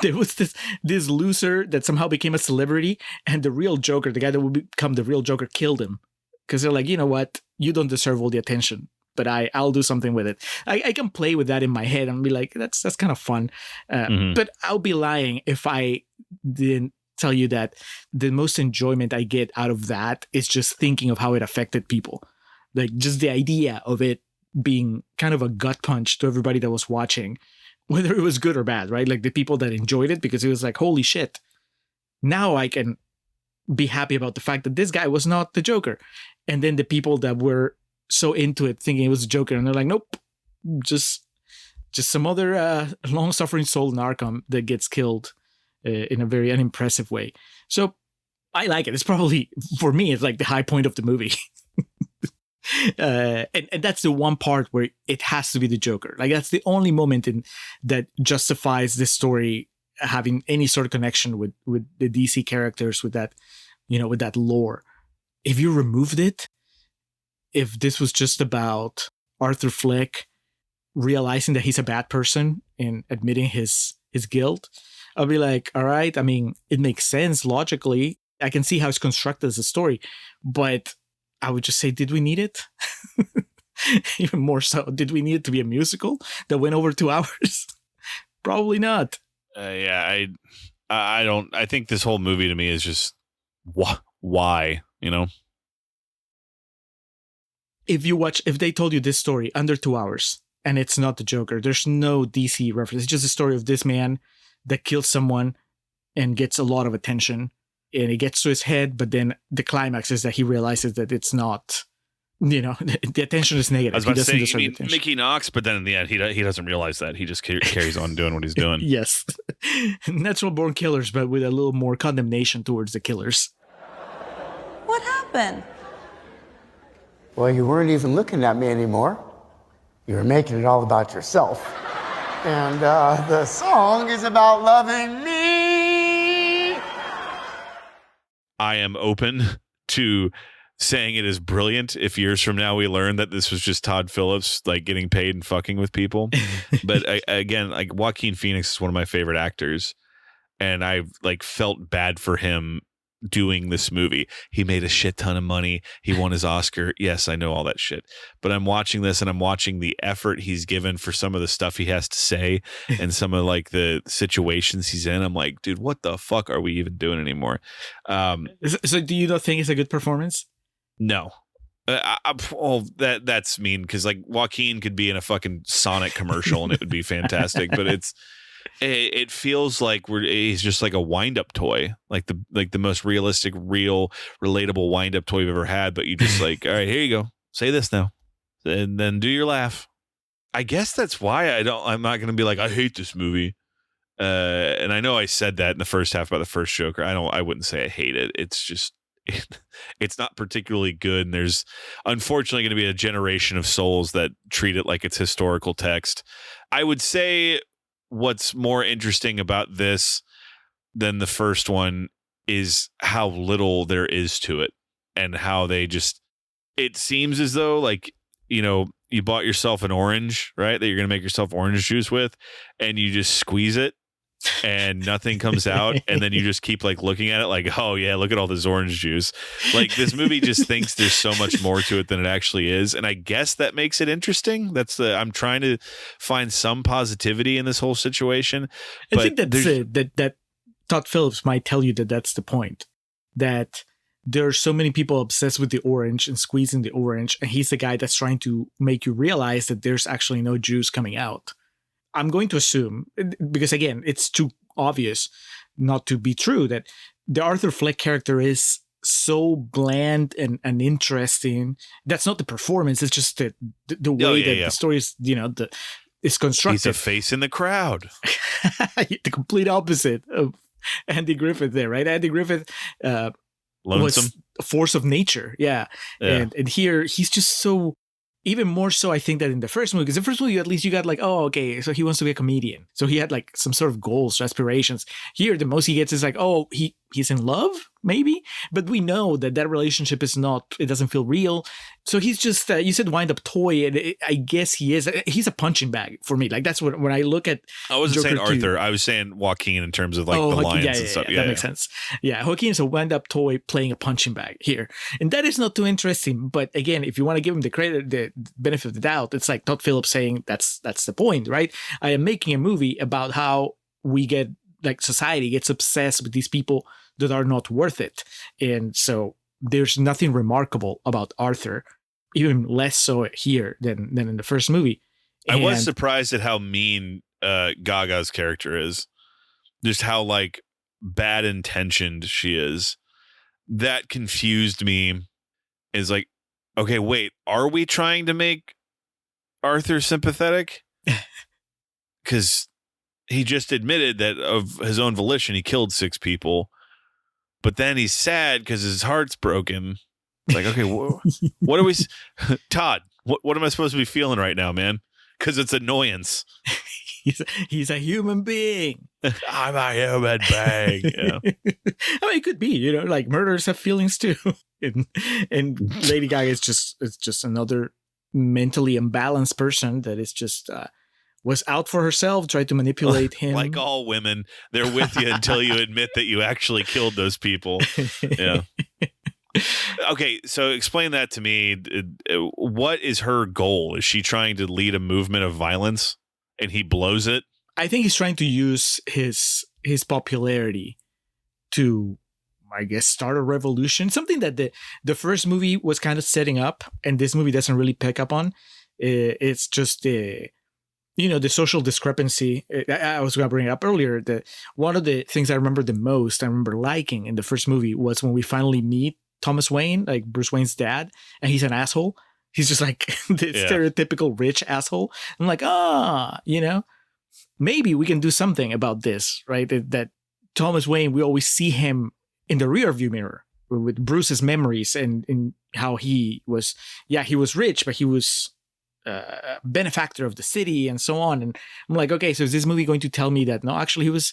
there was this loser that somehow became a celebrity, and the real Joker, the guy that would become the real Joker, killed him because they're like, you know what, you don't deserve all the attention, but I'll do something with it. I can play with that in my head and be like, that's kind of fun. But I'll be lying if I didn't tell you that the most enjoyment I get out of that is just thinking of how it affected people. Like just the idea of it being kind of a gut punch to everybody that was watching, whether it was good or bad, right? Like the people that enjoyed it, because it was like, holy shit, now I can be happy about the fact that this guy was not the Joker. And then the people that were so into it thinking it was a Joker, and they're like, nope, just some other long-suffering soul in Arkham that gets killed in a very unimpressive way. So I like it. It's probably, for me, it's like the high point of the movie. And that's the one part where it has to be the Joker. Like that's the only moment that justifies this story having any sort of connection with the DC characters, with that, with that lore. If you removed it, if this was just about Arthur Fleck realizing that he's a bad person and admitting his guilt, I'll be like, all right, I mean, it makes sense logically. I can see how it's constructed as a story, but I would just say, did we need it? Even more so, did we need it to be a musical that went over 2 hours? Probably not. Yeah, I don't. I think this whole movie to me is just why, If they told you this story under 2 hours and it's not the Joker, there's no DC reference. It's just a story of this man that kills someone and gets a lot of attention, and it gets to his head, but then the climax is that he realizes that it's not, the attention is negative. I was about to say, you mean Mickey Knox, but then in the end, he doesn't realize that. He just carries on doing what he's doing. Yes. Natural born killers, but with a little more condemnation towards the killers. What happened? Well, you weren't even looking at me anymore. You were making it all about yourself. And the song is about loving me. I am open to saying it is brilliant if years from now we learn that this was just Todd Phillips like getting paid and fucking with people. But again, like Joaquin Phoenix is one of my favorite actors, and I've like felt bad for him doing this movie. He made a shit ton of money. He won his Oscar. Yes, I know all that shit. But I'm watching this and I'm watching the effort he's given for some of the stuff he has to say and some of like the situations he's in. I'm like, dude, what the fuck are we even doing anymore? So do you not think it's a good performance? No. That's mean because like Joaquin could be in a fucking Sonic commercial and it would be fantastic, but it feels like he's just like a wind-up toy, like the most realistic, real, relatable wind-up toy we've ever had. But you just like, all right, here you go, say this now, and then do your laugh. I guess that's why I'm not going to be like, I hate this movie. And I know I said that in the first half about the first Joker. I wouldn't say I hate it. It's just it's not particularly good, and there's unfortunately going to be a generation of souls that treat it like it's historical text. I would say what's more interesting about this than the first one is how little there is to it, and how it seems as though like, you know, you bought yourself an orange, right, that you're going to make yourself orange juice with, and you just squeeze it and nothing comes out, and then you just keep like looking at it like, oh yeah, look at all this orange juice. Like this movie just thinks there's so much more to it than it actually is, and I guess that makes it interesting. I'm trying to find some positivity in this whole situation. I think that Todd Phillips might tell you that that's the point, that there are so many people obsessed with the orange and squeezing the orange, and he's the guy that's trying to make you realize that there's actually no juice coming out. I'm going to assume, because again, it's too obvious not to be true, that the Arthur Fleck character is so bland and interesting. That's not the performance. It's just the way the story is, you know, it's constructed. He's a face in the crowd. The complete opposite of Andy Griffith there, right? Andy Griffith was a force of nature. Yeah. And here he's just so... Even more so, I think, that in the first movie, because the first movie, at least you got like, oh, okay, so he wants to be a comedian. So he had like some sort of goals, aspirations. Here, the most he gets is like, oh, he's in love, maybe? But we know that relationship is not, it doesn't feel real. So he's just, you said wind-up toy, and I guess he is. He's a punching bag for me. Like, that's what, when I look at I wasn't Joker saying Arthur. 2, I was saying Joaquin in terms of like the lions and stuff. Yeah, that makes sense. Yeah, Joaquin is a wind-up toy playing a punching bag here. And that is not too interesting. But again, if you want to give him the credit, the benefit of the doubt, it's like Todd Phillips saying that's the point, right? I am making a movie about how we get, like, society gets obsessed with these people that are not worth it. And so there's nothing remarkable about Arthur, even less so here than in the first movie. I was surprised at how mean Gaga's character is. Just how like bad intentioned she is. That confused me. Is like, okay, wait, are we trying to make Arthur sympathetic? Because he just admitted that of his own volition he killed 6 people, but then he's sad because his heart's broken. Like, okay, what are we, Todd? What am I supposed to be feeling right now, man? Because it's annoyance. He's a human being. I'm a human being. Yeah. I mean, it could be, you know, like murderers have feelings too, and Lady Gaga is just another mentally imbalanced person that is just was out for herself, tried to manipulate him. Like all women, they're with you until you admit that you actually killed those people. Yeah. Okay, so explain that to me. What is her goal? Is she trying to lead a movement of violence and he blows it? I think he's trying to use his popularity to, I guess, start a revolution. Something that the first movie was kind of setting up, and this movie doesn't really pick up on. It's just the social discrepancy. I was going to bring it up earlier. That one of the things I remember the most, I remember liking in the first movie, was when we finally meet Thomas Wayne, like Bruce Wayne's dad, and he's an asshole. He's just like the stereotypical rich asshole. I'm like, maybe we can do something about this, right? That Thomas Wayne, we always see him in the rearview mirror with Bruce's memories and how he was rich, but he was a benefactor of the city and so on. And I'm like, okay, so is this movie going to tell me that no, actually he was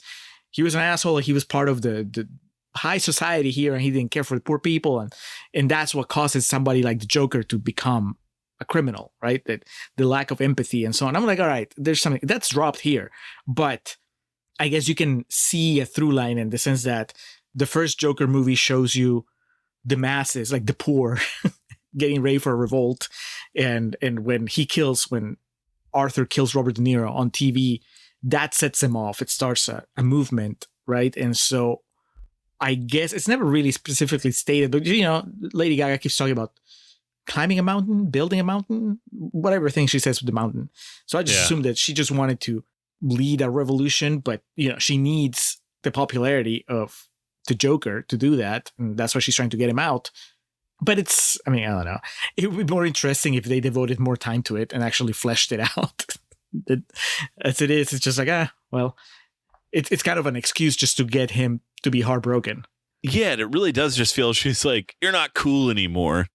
an asshole, he was part of the high society here, and he didn't care for the poor people, and that's what causes somebody like the Joker to become a criminal, right? That the lack of empathy and so on. I'm like, all right, there's something that's dropped here, but I guess you can see a through line in the sense that the first Joker movie shows you the masses, like the poor, getting ready for a revolt, and when Arthur kills Robert De Niro on TV, that sets him off. It starts a movement, right? And so I guess it's never really specifically stated, but Lady Gaga keeps talking about climbing a mountain, building a mountain, whatever thing she says with the mountain. So I just assumed that she just wanted to lead a revolution, but she needs the popularity of the Joker to do that, and that's why she's trying to get him out. But I don't know. It would be more interesting if they devoted more time to it and actually fleshed it out. As it is, it's just like, well, it's kind of an excuse just to get him to be heartbroken. Yeah, and it really does just feel she's like, you're not cool anymore.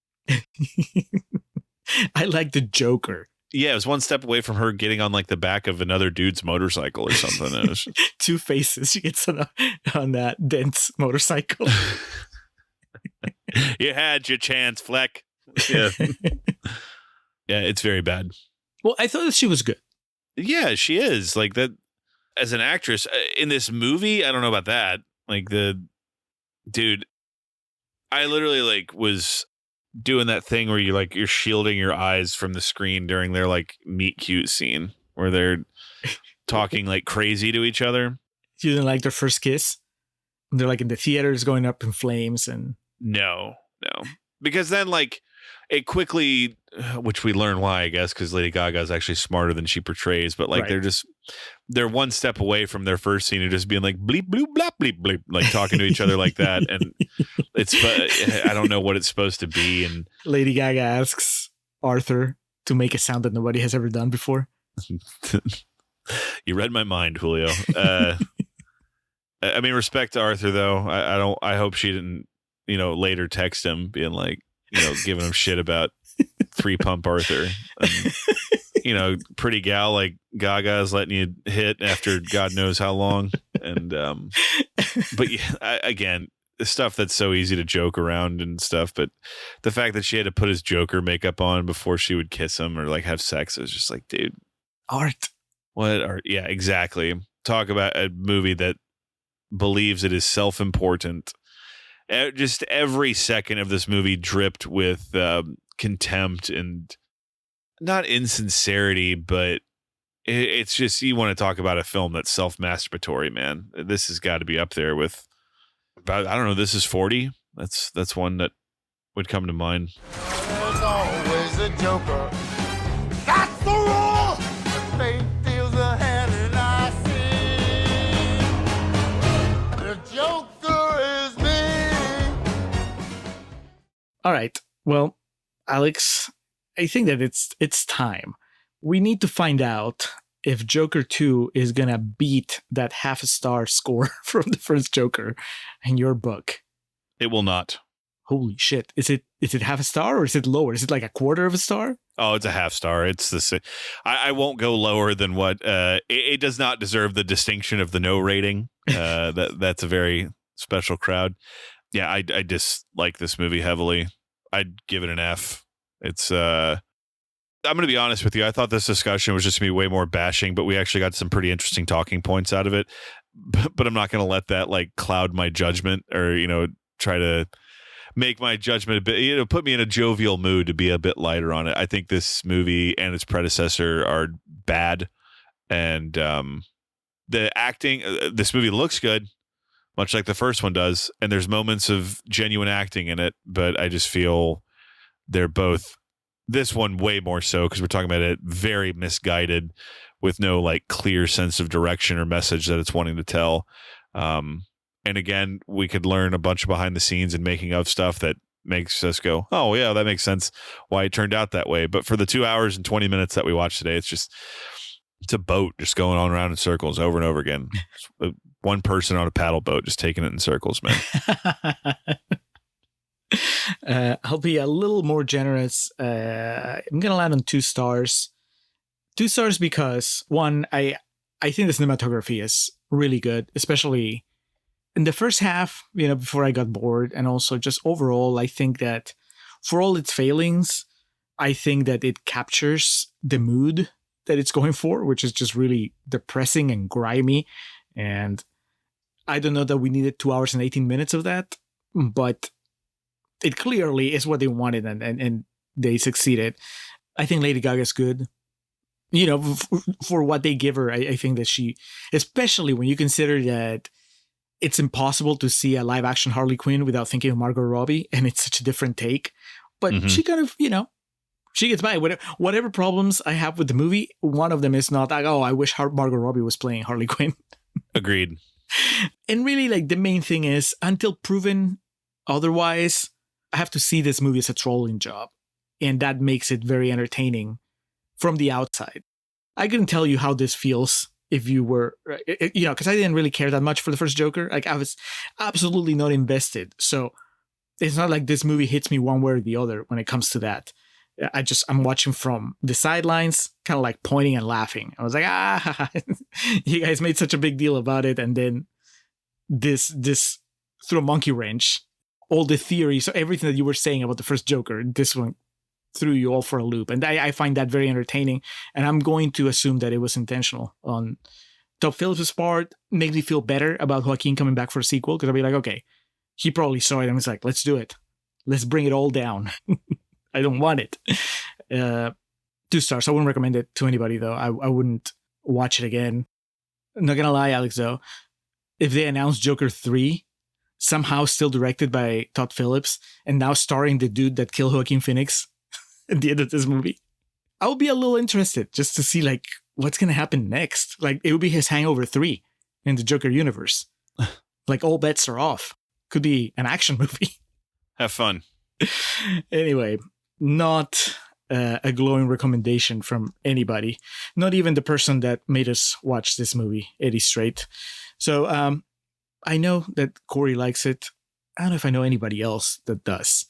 I like the Joker. Yeah, it was one step away from her getting on like the back of another dude's motorcycle or something. It was Two Faces. She gets on that dense motorcycle. You had your chance, Fleck. Yeah. Yeah, it's very bad. Well, I thought that she was good. Yeah, she is. Like that as an actress in this movie, I don't know about that. Like dude, I literally like was doing that thing where you're shielding your eyes from the screen during their like meet cute scene where they're talking like crazy to each other. You didn't like their first kiss? They're like in the theaters going up in flames and No. Because then like it quickly, which we learn why, I guess, because Lady Gaga is actually smarter than she portrays, but like they're one step away from their first scene of just being like bleep, bloop, blap, bleep, bleep, like talking to each other like that. And I don't know what it's supposed to be. And Lady Gaga asks Arthur to make a sound that nobody has ever done before. You read my mind, Julio. I mean, respect to Arthur though. I hope she didn't, later text him being like, giving him shit about 3-pump Arthur. And, pretty gal like Gaga is letting you hit after God knows how long. And, but yeah, again, the stuff that's so easy to joke around and stuff. But the fact that she had to put his Joker makeup on before she would kiss him or like have sex, it was just like, dude. Art. What art? Yeah, exactly. Talk about a movie that believes it is self-important. Just every second of this movie dripped with contempt and not insincerity, but it's just, you want to talk about a film that's self-masturbatory, man. This has got to be up there with, I don't know, This Is 40. That's one that would come to mind. There's always a Joker. That's the rule. Fate deals a hand and I see. The Joker is me. All right. Well, Alex, I think that it's time. We need to find out if Joker 2 is going to beat that half-a-star score from the first Joker in your book. It will not. Holy shit. Is it half a star or is it lower? Is it like a quarter of a star? Oh, it's a half star. It's the I won't go lower than what it does not deserve the distinction of the no rating. That's a very special crowd. Yeah, I dislike this movie heavily. I'd give it an F. It's I'm going to be honest with you. I thought this discussion was just going to be way more bashing, but we actually got some pretty interesting talking points out of it. But I'm not going to let that like cloud my judgment or, try to make my judgment a bit, put me in a jovial mood to be a bit lighter on it. I think this movie and its predecessor are bad. And the acting, this movie looks good, much like the first one does. And there's moments of genuine acting in it, but I just feel they're both, this one way more so because we're talking about it very misguided with no like clear sense of direction or message that it's wanting to tell. And again, we could learn a bunch of behind the scenes and making of stuff that makes us go, oh yeah, that makes sense why it turned out that way. But for the 2 hours and 20 minutes that we watched today, it's a boat just going on around in circles over and over again. One person on a paddle boat just taking it in circles, man. I'll be a little more generous. I'm going to land on 2 stars. 2 stars because, one, I think the cinematography is really good, especially in the first half, before I got bored, and also just overall, I think that for all its failings, I think that it captures the mood that it's going for, which is just really depressing and grimy. And I don't know that we needed 2 hours and 18 minutes of that, but it clearly is what they wanted, and they succeeded. I think Lady Gaga is good. For what they give her, I think that she, especially when you consider that it's impossible to see a live action Harley Quinn without thinking of Margot Robbie, and it's such a different take. But she kind of, she gets by. Whatever problems I have with the movie, one of them is not like, oh, I wish Margot Robbie was playing Harley Quinn. Agreed. And really, like, the main thing is, until proven otherwise, I have to see this movie as a trolling job. And that makes it very entertaining from the outside. I couldn't tell you how this feels if you were, because I didn't really care that much for the first Joker. Like, I was absolutely not invested. So it's not like this movie hits me one way or the other when it comes to that. I'm watching from the sidelines, kind of like pointing and laughing. I was like, you guys made such a big deal about it. And then this threw a monkey wrench. All the theories, everything that you were saying about the first Joker, this one threw you all for a loop. And I find that very entertaining. And I'm going to assume that it was intentional on Todd Phillips' part. Makes me feel better about Joaquin coming back for a sequel, because I'll be like, okay, he probably saw it and was like, let's do it. Let's bring it all down. I don't want it. 2 stars. I wouldn't recommend it to anybody, though. I wouldn't watch it again. I'm not going to lie, Alex, though. If they announced Joker 3, somehow still directed by Todd Phillips, and now starring the dude that killed Joaquin Phoenix at the end of this movie, I would be a little interested just to see, like, what's going to happen next. Like, it would be his Hangover 3 in the Joker universe. Like, all bets are off. Could be an action movie. Have fun. Anyway, not a glowing recommendation from anybody. Not even the person that made us watch this movie, Eddie Strait. So I know that Corey likes it. I don't know if I know anybody else that does.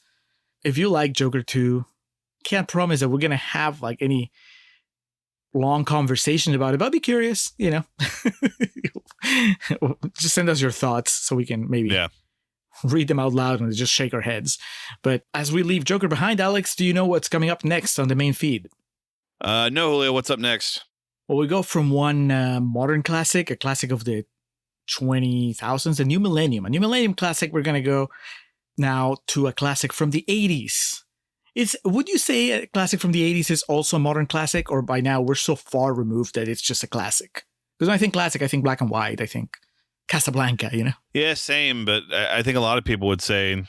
If you like Joker 2, can't promise that we're going to have like any long conversation about it, but I'll be curious, Just send us your thoughts so we can maybe read them out loud and just shake our heads. But as we leave Joker behind, Alex, do you know what's coming up next on the main feed? No, Julio, what's up next? Well, we go from one modern classic, a classic of the 20,000s, a new millennium classic. We're going to go now to a classic from the 80s. Would you say a classic from the 80s is also a modern classic, or by now we're so far removed that it's just a classic? Because when I think classic, I think black and white. I think Casablanca, Yeah, same. But I think a lot of people would say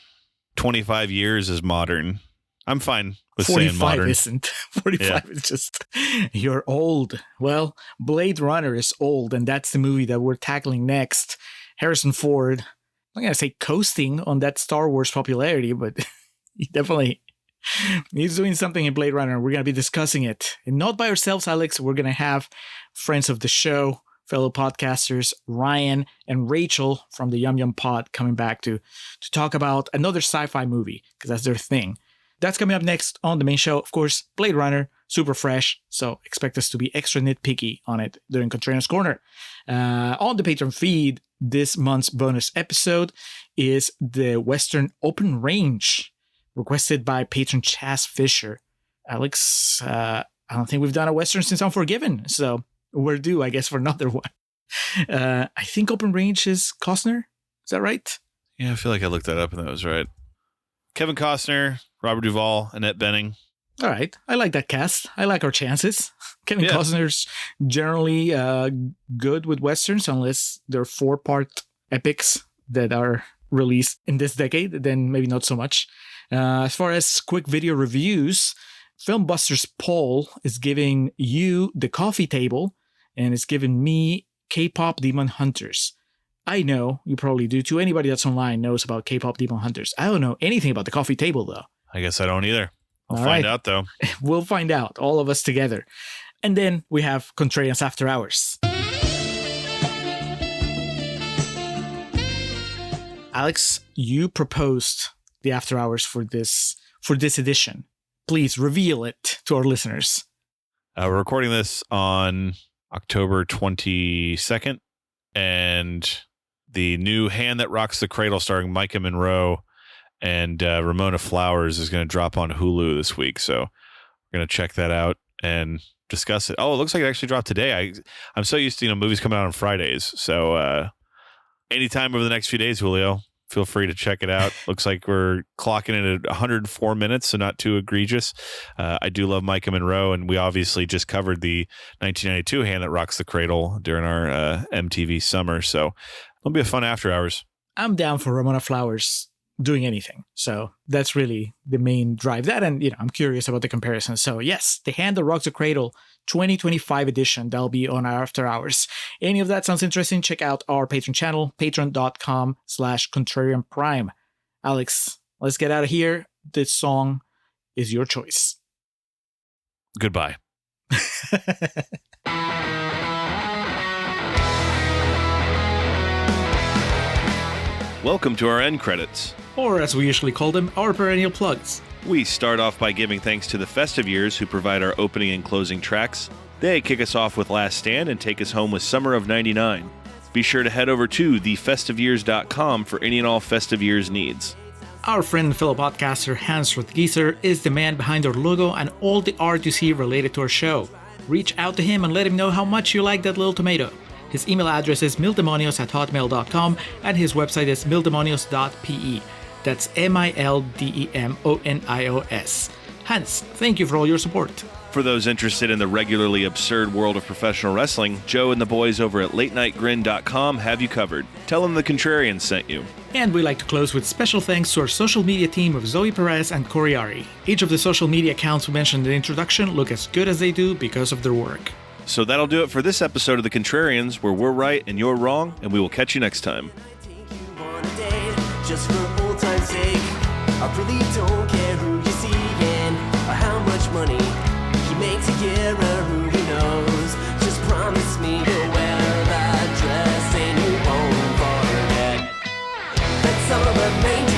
25 years is modern. I'm fine with saying modern. 45 isn't. 45 is just, you're old. Well, Blade Runner is old, and that's the movie that we're tackling next. Harrison Ford, I'm going to say coasting on that Star Wars popularity, but he's doing something in Blade Runner. We're going to be discussing it. And not by ourselves, Alex. We're going to have friends of the show, fellow podcasters, Ryan and Rachel from the Yum Yum Pod, coming back to talk about another sci-fi movie, because that's their thing. That's coming up next on the main show. Of course, Blade Runner, super fresh. So expect us to be extra nitpicky on it during Contrarian's Corner. On the Patreon feed, this month's bonus episode is the Western Open Range, requested by patron Chaz Fisher. Alex, I don't think we've done a Western since Unforgiven, so we're due, I guess, for another one. I think Open Range is Costner. Is that right? Yeah, I feel like I looked that up and that was right. Kevin Costner, Robert Duvall, Annette Bening. All right. I like that cast. I like our chances. Kevin Costner's generally good with Westerns, unless they're 4-part epics that are released in this decade, then maybe not so much. As far as quick video reviews, Filmbusters Poll is giving you The Coffee Table, and it's giving me K-Pop Demon Hunters. I know you probably do too. Anybody that's online knows about K-Pop Demon Hunters. I don't know anything about The Coffee Table, though. I guess I don't either. I'll All find right. out, though. We'll find out, all of us together. And then we have Contrarians After Hours. Alex, you proposed the After Hours for this edition. Please reveal it to our listeners. We're recording this on October 22nd, and the new Hand That Rocks the Cradle starring Micah Monroe and Ramona Flowers is going to drop on Hulu this week. So we're going to check that out and discuss it. Oh, it looks like it actually dropped today. I'm so used to, movies coming out on Fridays. So anytime over the next few days, Julio, feel free to check it out. Looks like we're clocking it at 104 minutes, so not too egregious. I do love Micah Monroe, and we obviously just covered the 1992 Hand That Rocks the Cradle during our MTV summer. So it'll be a fun after hours. I'm down for Ramona Flowers doing anything. So that's really the main drive. That, and I'm curious about the comparison. So yes, the Hand That Rocks the Cradle 2025 edition, that'll be on our after hours. Any of that sounds interesting, check out our Patreon channel, patreon.com/contrarian prime. Alex, let's get out of here. This song is your choice. Goodbye. Welcome to our end credits. Or as we usually call them, our perennial plugs. We start off by giving thanks to the Festive Years who provide our opening and closing tracks. They kick us off with Last Stand and take us home with Summer of 99. Be sure to head over to thefestiveyears.com for any and all Festive Years needs. Our friend and fellow podcaster Hans Rothgieser is the man behind our logo and all the art you see related to our show. Reach out to him and let him know how much you like that little tomato. His email address is mildemonios@hotmail.com and his website is mildemonios.pe. That's MILDEMONIOS. Hans, thank you for all your support. For those interested in the regularly absurd world of professional wrestling, Joe and the boys over at latenightgrin.com have you covered. Tell them the Contrarians sent you. And we like to close with special thanks to our social media team of Zoe Perez and Corey Ari. Each of the social media accounts we mentioned in the introduction look as good as they do because of their work. So that'll do it for this episode of The Contrarians, where we're right and you're wrong, and we will catch you next time. Just for old time's sake, I really don't care who you're seeing or how much money you make together, who knows. Just promise me you'll wear that dress and you won't forget that summer of 99.